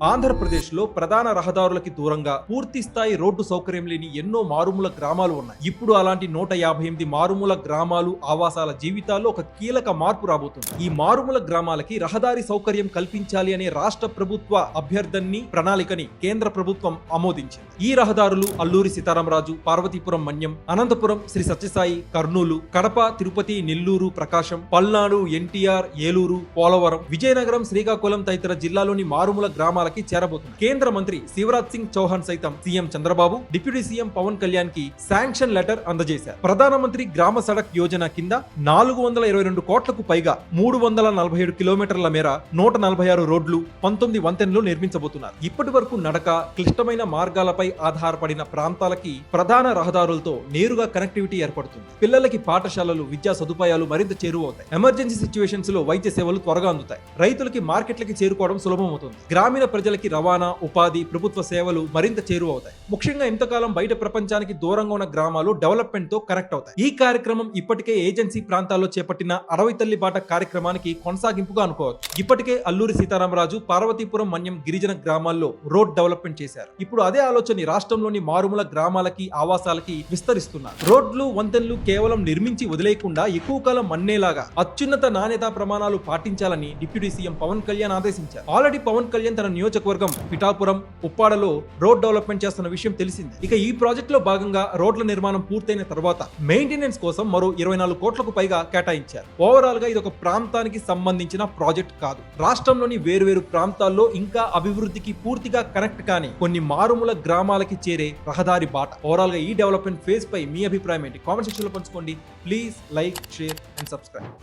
ఆంధ్రప్రదేశ్లో ప్రధాన రహదారులకి దూరంగా పూర్తి స్థాయి రోడ్డు సౌకర్యం లేని ఎన్నో మారుమూల గ్రామాలు ఉన్నాయి. ఇప్పుడు అలాంటి 158 మారుమూల గ్రామాలు ఆవాసాల జీవితాల్లో ఒక కీలక మార్పు రాబోతుంది. ఈ మారుమూల గ్రామాలకి రహదారి సౌకర్యం కల్పించాలి అనే రాష్ట్ర ప్రభుత్వ అభ్యర్థనని ప్రణాళికని కేంద్ర ప్రభుత్వం ఆమోదించింది. ఈ రహదారులు అల్లూరి సీతారామరాజు, పార్వతీపురం మన్యం, అనంతపురం శ్రీ సత్యసాయి, కర్నూలు, కడప, తిరుపతి, నెల్లూరు, ప్రకాశం, పల్నాడు, ఎన్టీఆర్, ఏలూరు, పోలవరం, విజయనగరం, శ్రీకాకుళం తదితర జిల్లాలోని మారుమూల గ్రామాలకి చేరబోతుంది. కేంద్ర మంత్రి శివరాజ్ సింగ్ చౌహాన్ సైతం CM Chandrababu, deputy CM Pawan Kalyan కి శాంక్షన్ లెటర్ అందజేశారు. ప్రధానమంత్రి గ్రామ సడక్ యోజన కింద 422 కోట్లకు పైగా 347 కిలోమీటర్ల మేర 146 రోడ్లు, 19 వంతెనలు నిర్మించబోతున్నారు. ఇప్పటి వరకు నడక, క్లిష్టమైన మార్గాలపై ఆధారపడిన ప్రాంతాలకి ప్రధాన రహదారులతో నేరుగా కనెక్టివిటీ ఏర్పడుతుంది. పిల్లలకి పాఠశాలలు, విద్యా సదుపాయాలు మరింత చేరువవుతాయి. ఎమర్జెన్సీ సిచ్యువేషన్స్ లో వైద్య సేవలు త్వరగా అందుతాయి. రైతులకి మార్కెట్లకి చేరుకోవడం సులభమవుతుంది. గ్రామీణ ప్రజలకి రవాణా, ఉపాధి, ప్రభుత్వ సేవలు మరింత చేరువవుతాయి. ముఖ్యంగా ఇంతకాలం బయట ప్రపంచానికి దూరంగా ఉన్న గ్రామాలు డెవలప్మెంట్ తో కనెక్ట్ అవుతాయి. ఈ కార్యక్రమం ఇప్పటికే ఏజెన్సీ ప్రాంతాల్లో చేపట్టిన అడవి తల్లి బాట కార్యక్రమానికి కొనసాగింపుగా అనుకోవచ్చు. ఇప్పటికే అల్లూరి సీతారామరాజు, పార్వతీపురం మన్యం గిరిజన గ్రామాల్లో రోడ్ డెవలప్మెంట్ చేశారు. ఇప్పుడు అదే ఆలోచన రాష్ట్రంలోని మారుమూల గ్రామాలకి, ఆవాసాలకి విస్తరిస్తున్నారు. రోడ్లు, వంతెనలు కేవలం నిర్మించి వదిలేయకుండా ఎక్కువ కాలం మన్నేలాగా అత్యున్నత నాణ్యతా ప్రమాణాలు పాటించాలని డిప్యూటీ సీఎం పవన్ కళ్యాణ్ ఆదేశించారు. ఆల్రెడీ పవన్ కళ్యాణ్ తన నియోజకవర్గం పిఠాపురం, ఉప్పాడలో రోడ్ డెవలప్మెంట్ చేస్తున్న విషయం తెలిసింది. ఇక ఈ ప్రాజెక్ట్ లో భాగంగా రోడ్ల నిర్మాణం పూర్తయిన తర్వాత మెయింటెనెన్స్ కోసం మరో 24 కోట్లకు పైగా కేటాయించారు. ఓవరాల్ గా ఇది ఒక ప్రాంతానికి సంబంధించిన ప్రాజెక్ట్ కాదు. రాష్ట్రంలోని వేరువేరు ప్రాంతాల్లో ఇంకా అభివృద్ధికి పూర్తిగా కనెక్ట్ కాని కొన్ని మారుమూల గ్రామాలకి చేరే రహదారి బాట. ఓవరాల్ గా ఈ డెవలప్మెంట్ ఫేజ్ పై మీ అభిప్రాయం ఏంటి? కామెంట్ సెక్షన్ లో పంచుకోండి. Please like, share and subscribe.